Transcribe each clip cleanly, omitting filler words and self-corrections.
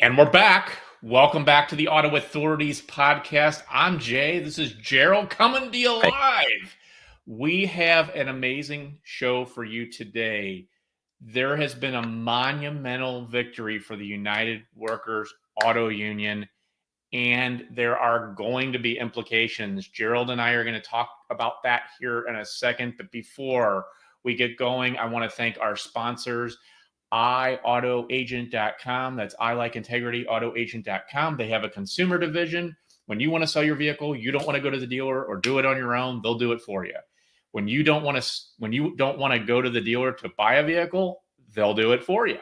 And we're back. Welcome back to the Auto Authorities Podcast. I'm Jay. This is Gerald coming to you Right. live. We have an amazing show for you today. There has been a monumental victory for the United Workers Auto Union, and there are going to be implications. Gerald and I are going to talk about that here in a second. But before we get going, I want to thank our sponsors. iAutoAgent.com. That's I like integrity, autoagent.com. They have a consumer division. When you want to sell your vehicle, you don't want to go to the dealer or do it on your own, they'll do it for you. When you don't want to go to the dealer to buy a vehicle, they'll do it for you.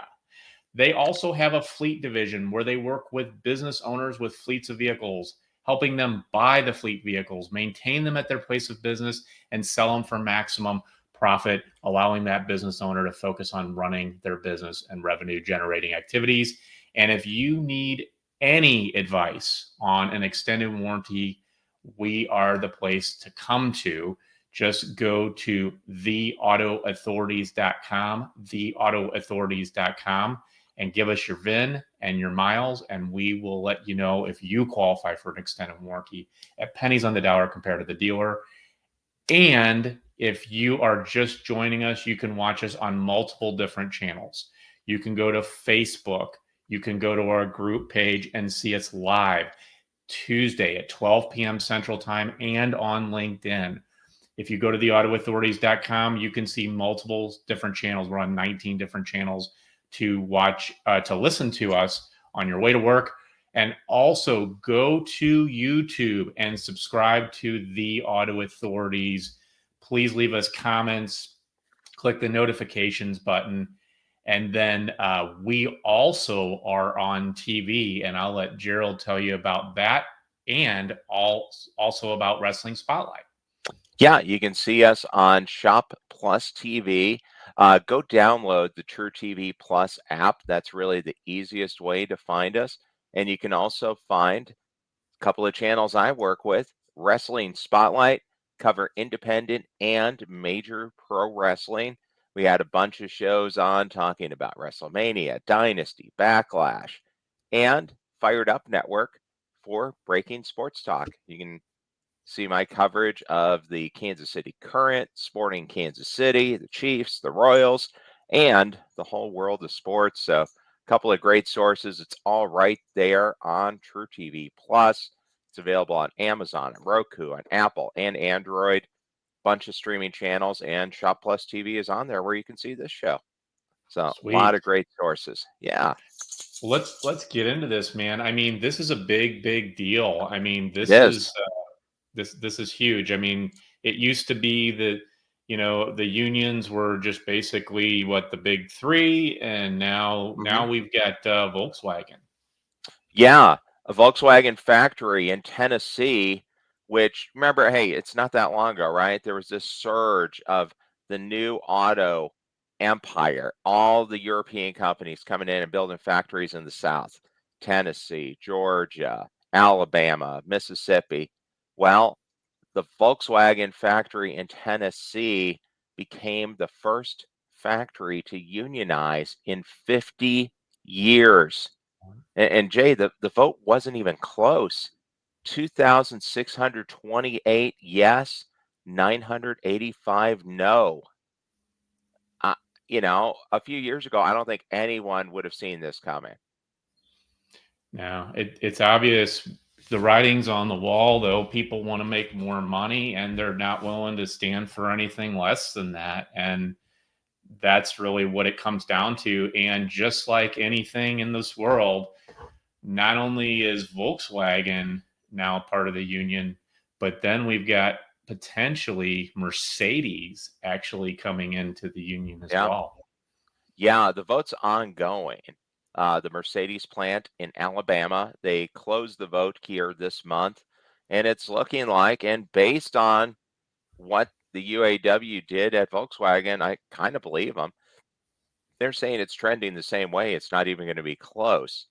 They also have a fleet division where they work with business owners with fleets of vehicles, helping them buy the fleet vehicles, maintain them at their place of business, and sell them for maximum profit, allowing that business owner to focus on running their business and revenue generating activities. And if you need any advice on an extended warranty, we are the place to come to. Just go to theautoauthorities.com, theautoauthorities.com, and give us your VIN and your miles, and we will let you know if you qualify for an extended warranty at pennies on the dollar compared to the dealer. And if you are just joining us, you can watch us on multiple different channels. You can go to Facebook. You can go to our group page and see us live Tuesday at 12 p.m. Central Time and on LinkedIn. If you go to theautoauthorities.com, you can see multiple different channels. We're on 19 different channels to watch, to listen to us on your way to work. And also go to YouTube and subscribe to the Auto Authorities. Please leave us comments, click the notifications button. And then we also are on TV, and I'll let Gerald tell you about that and also about Wrestling Spotlight. Yeah, you can see us on Shop Plus TV. Go download the True TV Plus app. That's really the easiest way to find us. And you can also find a couple of channels I work with. Wrestling Spotlight, cover independent and major pro wrestling. We had a bunch of shows on talking about WrestleMania, Dynasty, Backlash, and Fired Up Network for breaking sports talk. You can see my coverage of the Kansas City Current, Sporting Kansas City, the Chiefs, the Royals, and the whole world of sports. So a couple of great sources. It's all right there on True TV Plus. It's available on Amazon and Roku, on Apple and Android. Bunch of streaming channels, and Shop Plus TV is on there where you can see this show. So Sweet. a lot of great sources. Yeah. Well, let's get into this, man. I mean, this is a big deal. I mean, It is. this is huge. I mean, it used to be that the unions were just basically what the big three, and now we've got Volkswagen. Yeah, a Volkswagen factory in Tennessee, which remember, hey, it's not that long ago, right? There was this surge of the new auto empire, all the European companies coming in and building factories in the South, Tennessee, Georgia, Alabama, Mississippi. Well, the Volkswagen factory in Tennessee became the first factory to unionize in 50 years. And Jay, the vote wasn't even close. 2,628 yes, 985 no. A few years ago, I don't think anyone would have seen this coming. Now, it's obvious the writing's on the wall, though. People want to make more money, and they're not willing to stand for anything less than that. And that's really what it comes down to. And just like anything in this world, not only is Volkswagen now part of the union, but then we've got potentially Mercedes actually coming into the union as well. Yeah, the vote's ongoing. The Mercedes plant in Alabama, they closed the vote here this month, and it's looking like, and based on what the UAW did at Volkswagen, I kind of believe them. They're saying it's trending the same way. It's not even going to be close.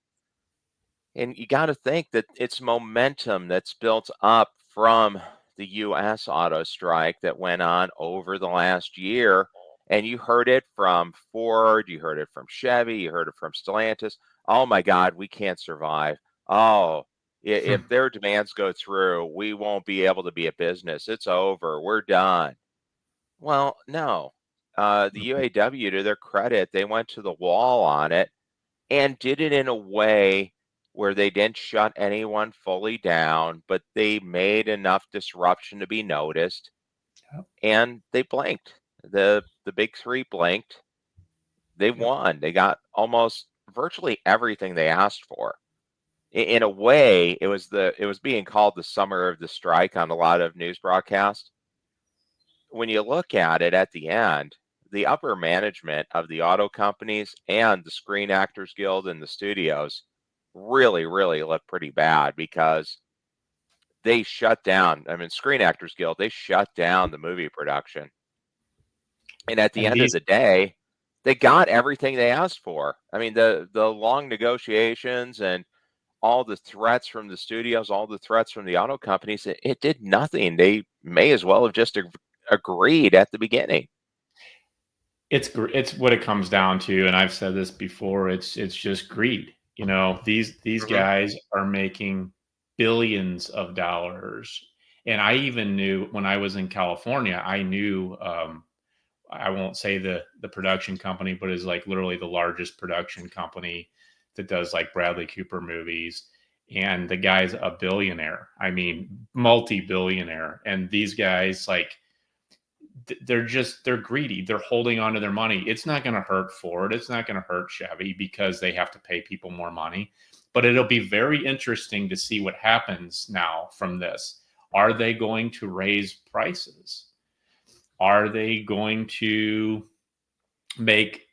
And you got to think that it's momentum that's built up from the U.S. auto strike that went on over the last year. And you heard it from Ford, you heard it from Chevy, you heard it from Stellantis. oh my God, we can't survive. Oh, if their demands go through, we won't be able to be a business. It's over. We're done. Well, no. The UAW, to their credit, they went to the wall on it and did it in a way where they didn't shut anyone fully down, but they made enough disruption to be noticed, Yep. and they blinked. The big three blinked. They Yep. won. They got almost virtually everything they asked for. In a way, it was being called the summer of the strike on a lot of news broadcasts. When you look at it at the end, the upper management of the auto companies and the Screen Actors Guild and the studios really, really look pretty bad because they shut down. I mean, Screen Actors Guild, they shut down the movie production. And at the And end of these the day, they got everything they asked for. I mean, the long negotiations and all the threats from the studios, all the threats from the auto companies, it did nothing. They may as well have just agreed at the beginning. it's what it comes down to, and I've said this before. It's just greed. You know, these Hmm. guys are making billions of dollars, and I even knew when I was in California. I knew I won't say the production company, but is like literally the largest production company that does like Bradley Cooper movies. And the guy's a billionaire. I mean, multi-billionaire. And these guys, like, they're greedy. They're holding on to their money. It's not going to hurt Ford. It's not going to hurt Chevy because they have to pay people more money. But it'll be very interesting to see what happens now from this. Are they going to raise prices? Are they going to make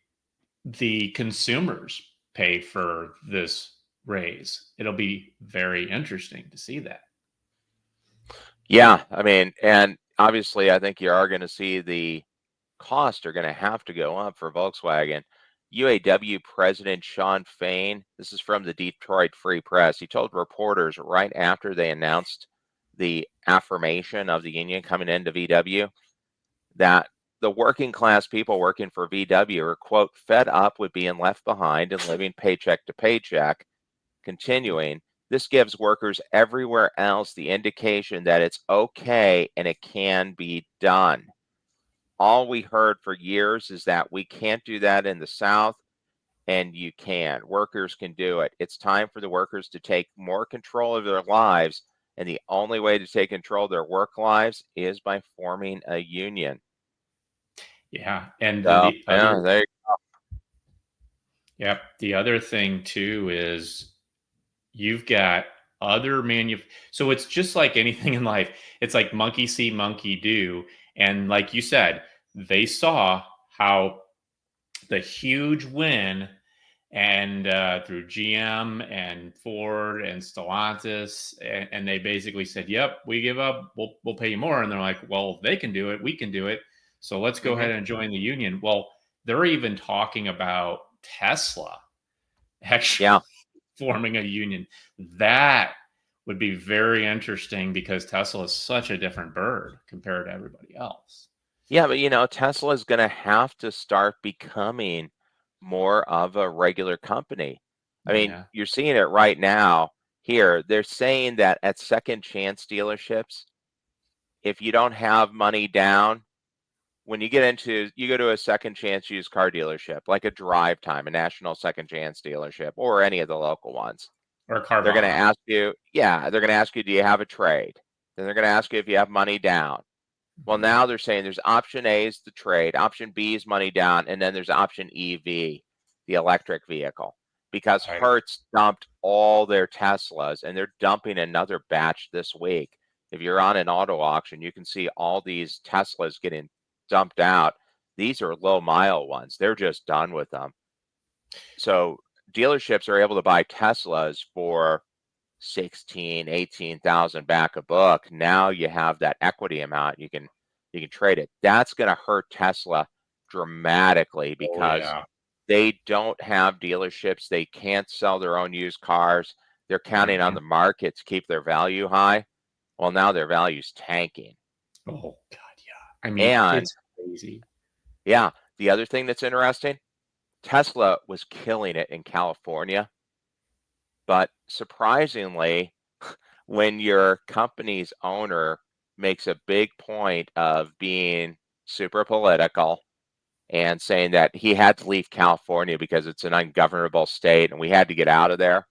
the consumers pay for this raise? It'll be very interesting to see that. Yeah, I mean, and obviously, I think you are going to see the costs are going to have to go up for Volkswagen. UAW President Sean Fain, this is from the Detroit Free Press. He told reporters right after they announced the affirmation of the union coming into VW that the working class people working for VW are, quote, fed up with being left behind and living paycheck to paycheck. Continuing, this gives workers everywhere else the indication that it's okay and it can be done. All we heard for years is that we can't do that in the South, and you can. Workers can do it. It's time for the workers to take more control of their lives, and the only way to take control of their work lives is by forming a union. Yeah, and So, the yeah, other, there. yep, the other thing too is you've got other so it's just like anything in life. It's like monkey see, monkey do. And like you said, they saw how the huge win and through GM and Ford and Stellantis, and they basically said, "Yep, we give up. We'll pay you more." And they're like, "Well, if they can do it, we can do it. So let's go Hmm. ahead and join the union." Well, they're even talking about Tesla actually Yeah. forming a union. That would be very interesting because Tesla is such a different bird compared to everybody else. Yeah, but Tesla is going to have to start becoming more of a regular company. I mean, Yeah. you're seeing it right now here. They're saying that at second chance dealerships, if you don't have money down, when you go to a second chance used car dealership, like a Drive Time, a national second chance dealership, or any of the local ones, Or they're going to Carvana. ask you, yeah, they're going to ask you, do you have a trade? Then they're going to ask you if you have money down. Well, Mhm. now they're saying there's option A is the trade, option B is money down, and then there's option EV, the electric vehicle. Because Right. Hertz dumped all their Teslas and they're dumping another batch this week. If you're on an auto auction, you can see all these Teslas getting dumped out. These are low mile ones. They're just done with them. So dealerships are able to buy Teslas for 16, 18,000 back a book. Now you have that equity amount. You can trade it. That's going to hurt Tesla dramatically Oh because yeah. they don't have dealerships. They can't sell their own used cars. They're counting on Mhm. the market to keep their value high. Well, now their value's tanking. Oh God, yeah. I mean, And it's crazy. yeah, the other thing that's interesting, Tesla was killing it in California. But surprisingly, when your company's owner makes a big point of being super political and saying that he had to leave California because it's an ungovernable state and we had to get out of there.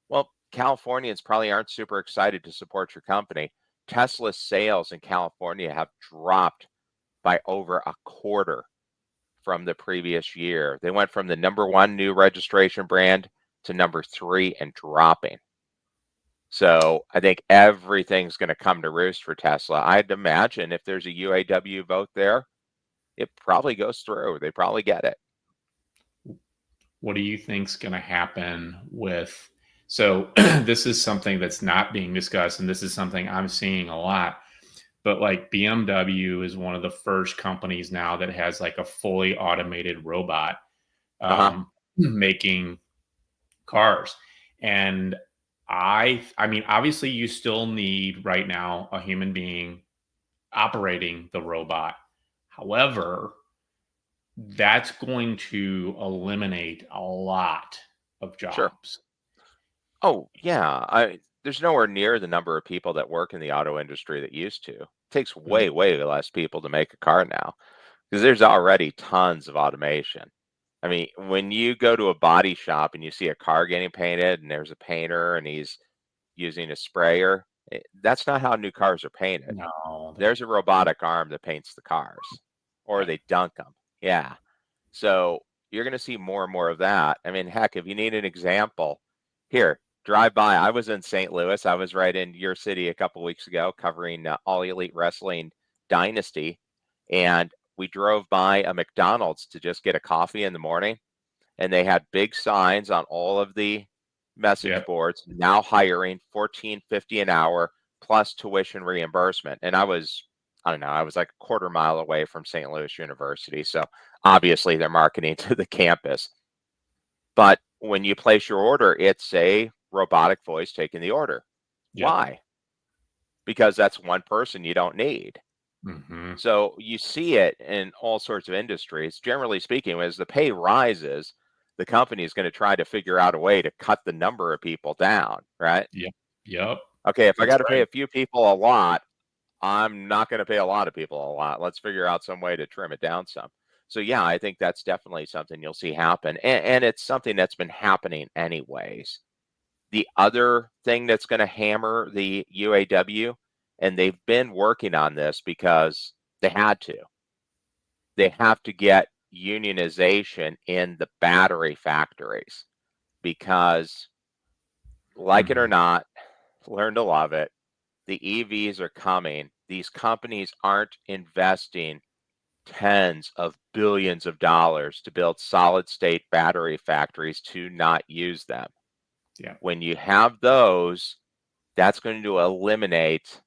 Well, Californians probably aren't super excited to support your company. Tesla's sales in California have dropped by over a quarter from the previous year. They went from the number one new registration brand to number three and dropping. So I think everything's going to come to roost for Tesla. I'd imagine if there's a UAW vote there, it probably goes through. They probably get it. What do you think's going to happen with? So this is something that's not being discussed, and this is something I'm seeing a lot. But like BMW is one of the first companies now that has like a fully automated robot Uh-huh. making cars. And I mean, obviously, you still need right now a human being operating the robot. However, that's going to eliminate a lot of Sure. jobs. Oh, yeah. There's nowhere near the number of people that work in the auto industry that used to. It takes way, Mhm. way less people to make a car now because there's already tons of automation. I mean, when you go to a body shop and you see a car getting painted and there's a painter and he's using a sprayer, that's not how new cars are painted. No, There's a robotic arm that paints the cars or yeah, they dunk them. Yeah. So you're going to see more and more of that. I mean, heck, if you need an example, here, drive by. I was in St. Louis. I was right in your city a couple weeks ago covering All Elite Wrestling Dynasty. And we drove by a McDonald's to just get a coffee in the morning. And they had big signs on all of the message yep. boards now hiring 14.50 an hour plus tuition reimbursement. And I don't know, I was like a quarter mile away from St. Louis University. So obviously they're marketing to the campus. But when you place your order, it's a robotic voice taking the order. Yep. Why? Because that's one person you don't need. Hmm. So you see it in all sorts of industries. Generally speaking, as the pay rises, the company is going to try to figure out a way to cut the number of people down, right? Yep. Yep. Okay, if I That's got to pay right. a few people a lot, I'm not going to pay a lot of people a lot. Let's figure out some way to trim it down some. So yeah, I think that's definitely something you'll see happen, and it's something that's been happening anyways. The other thing that's going to hammer the UAW, and they've been working on this because they had to. They have to get unionization in the battery factories because, like it or Hmm. not, learn to love it. The EVs are coming. These companies aren't investing tens of billions of dollars to build solid state battery factories to not use them. Yeah. When you have those, that's going to eliminate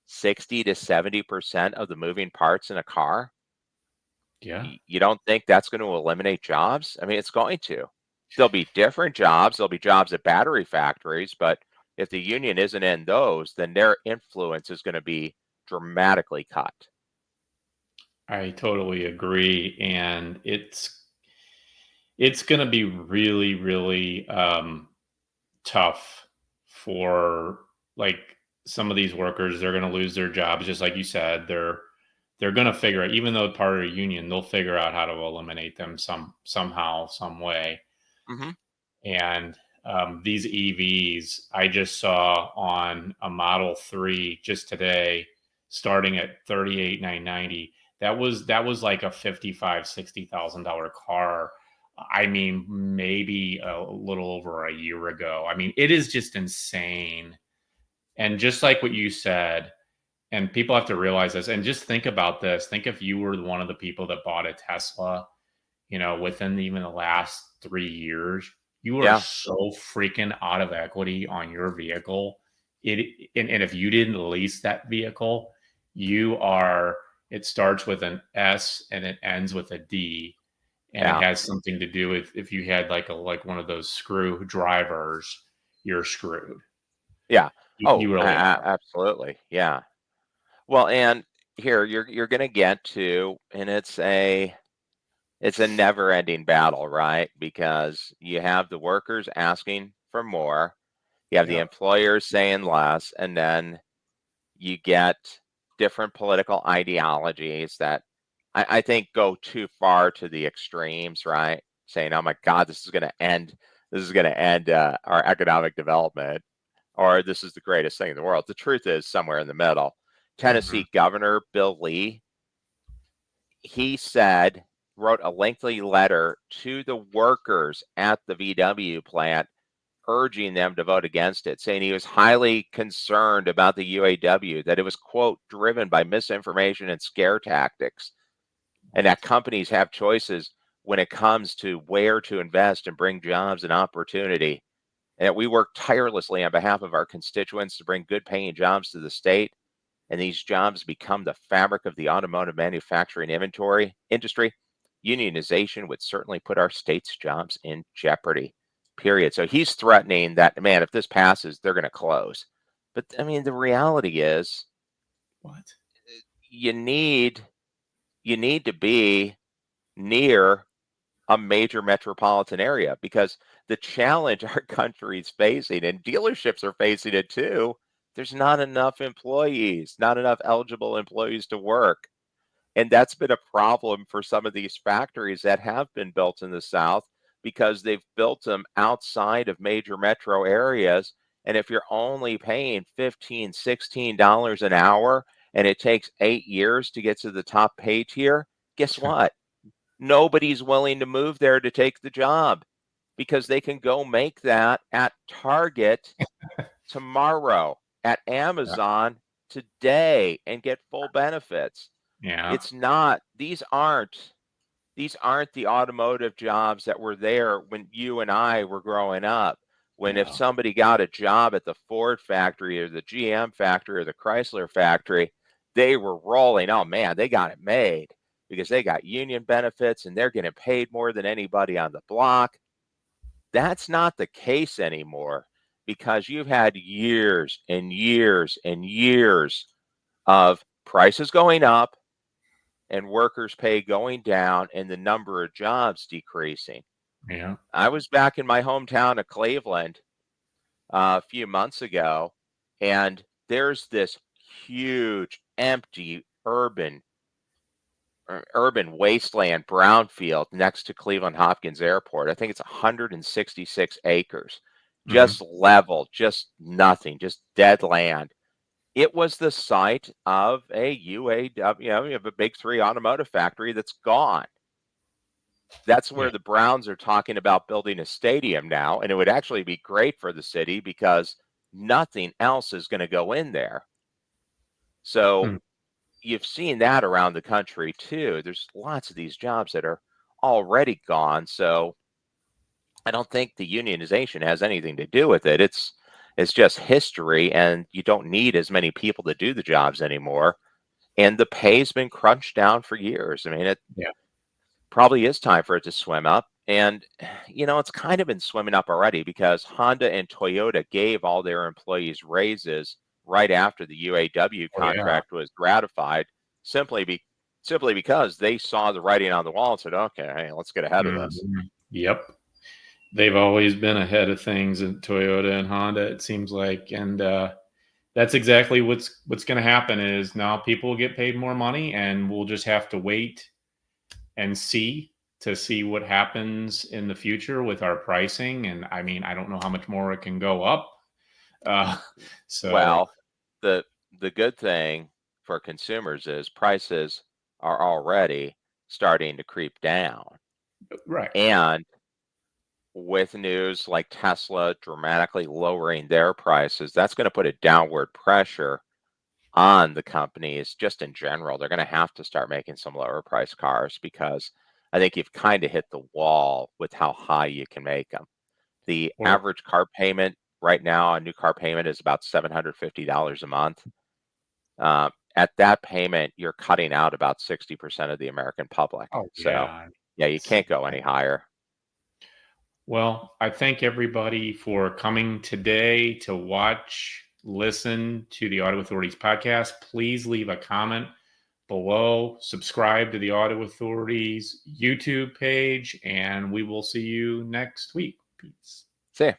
60 to 70% of the moving parts in a car. Yeah. You don't think that's going to eliminate jobs? I mean, it's going to. There'll be different jobs. There'll be jobs at battery factories, but if the union isn't in those, then their influence is going to be dramatically cut. I totally agree. And it's going to be really, really tough for like some of these workers. They're going to lose their jobs, just like you said. They're going to figure out, even though part of a union, they'll figure out how to eliminate them somehow, some way. Hmm. And these EVs, I just saw on a Model 3 just today, starting at 38,990. That was like a 55, $60,000 car. I mean, maybe a little over a year ago. I mean, it is just insane. And just like what you said, and people have to realize this, and just think about this. Think if you were one of the people that bought a Tesla, within even the last 3 years, you are Yeah, so freaking out of equity on your vehicle. And if you didn't lease that vehicle, you are, it starts with an S and it ends with a D. And it yeah, has something to do with if you had like one of those screw drivers, you're screwed. yeah. You Oh, really are. absolutely. Yeah. Well, and here you're going to get to, and it's a never-ending battle, right? Because you have the workers asking for more. You have the Yeah. employers saying less, and then you get different political ideologies that I think go too far to the extremes, right? Saying, "Oh my God, this is going to end. This is going to end our economic development," or "This is the greatest thing in the world." The truth is somewhere in the middle. Mhm. Tennessee Governor Bill Lee, he said, wrote a lengthy letter to the workers at the VW plant urging them to vote against it, saying he was highly concerned about the UAW, that it was, quote, driven by misinformation and scare tactics, and that companies have choices when it comes to where to invest and bring jobs and opportunity. And that we work tirelessly on behalf of our constituents to bring good paying jobs to the state. And these jobs become the fabric of the automotive manufacturing inventory industry. Unionization would certainly put our state's jobs in jeopardy, period. So he's threatening that, man, if this passes, they're going to close. But I mean, the reality is What? you need you need to be near a major metropolitan area, because the challenge our country's facing, and dealerships are facing it too, there's not enough employees, not enough eligible employees to work. And that's been a problem for some of these factories that have been built in the South, because they've built them outside of major metro areas. And if you're only paying $15, $16 an hour, and it takes 8 years to get to the top pay tier, guess what? Nobody's willing to move there to take the job, because they can go make that at Target tomorrow, at Yeah. Amazon today, and get full benefits. Yeah. It's not, these aren't the automotive jobs that were there when you and I were growing up. When if Yeah. somebody got a job at the Ford factory or the GM factory or the Chrysler factory, they were rolling. Oh man, they got it made, because they got union benefits and they're getting paid more than anybody on the block. That's not the case anymore, because you've had years and years and years of prices going up and workers' pay going down and the number of jobs decreasing. Yeah. I was back in my hometown of Cleveland a few months ago, and there's this huge empty urban wasteland brownfield next to Cleveland Hopkins Airport. I think it's 166 acres, Hmm. just level, just nothing, just dead land. It was the site of a UAW, you have a big three automotive factory that's gone. That's Yeah. where the Browns are talking about building a stadium now, and it would actually be great for the city, because nothing else is going to go in there. So Hmm. you've seen that around the country too. There's lots of these jobs that are already gone. So I don't think the unionization has anything to do with it. It's just history, and you don't need as many people to do the jobs anymore. And the pay's been crunched down for years. I mean, it Yeah. probably is time for it to swim up. And, it's kind of been swimming up already, because Honda and Toyota gave all their employees raises right after the UAW Oh yeah. contract was ratified, simply be, simply because they saw the writing on the wall and said, okay, hey, let's get ahead of this. Mhm. Yep. They've always been ahead of things in Toyota and Honda, it seems like, and that's exactly what's going to happen. Is now people will get paid more money, and we'll just have to wait and see to see what happens in the future with our pricing. And I mean, I don't know how much more it can go up. Uh, so Well, the the good thing for consumers is prices are already starting to creep down. right. And with news like Tesla dramatically lowering their prices, that's going to put a downward pressure on the companies just in general. They're going to have to start making some lower price cars, because I think you've kind of hit the wall with how high you can make them. The Or average car payment right now, a new car payment, is about $750 a month. At that payment, you're cutting out about 60% of the American public. oh So, yeah. yeah, you It's can't go any higher. Well, I thank everybody for coming today to watch, listen to the Auto Authorities podcast. Please leave a comment below, subscribe to the Auto Authorities YouTube page, and we will see you next week. Peace. See ya.